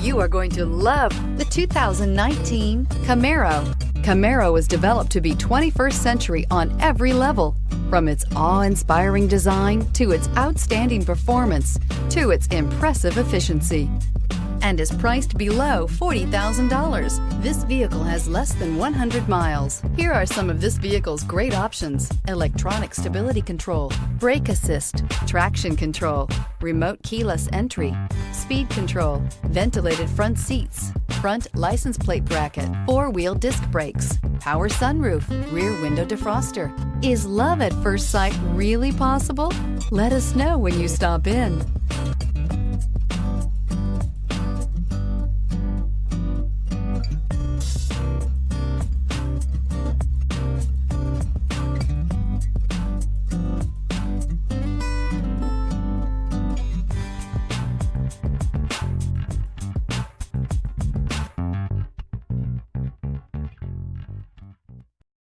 You are going to love the 2019 Camaro. Camaro was developed to be 21st century on every level, from its awe-inspiring design to its outstanding performance to its impressive efficiency, and is priced below $40,000. This vehicle has less than 100 miles. Here are some of this vehicle's great options: electronic stability control, brake assist, traction control, remote keyless entry, speed control, ventilated front seats, front license plate bracket, four-wheel disc brakes, power sunroof, rear window defroster. Is love at first sight really possible? Let us know when you stop in.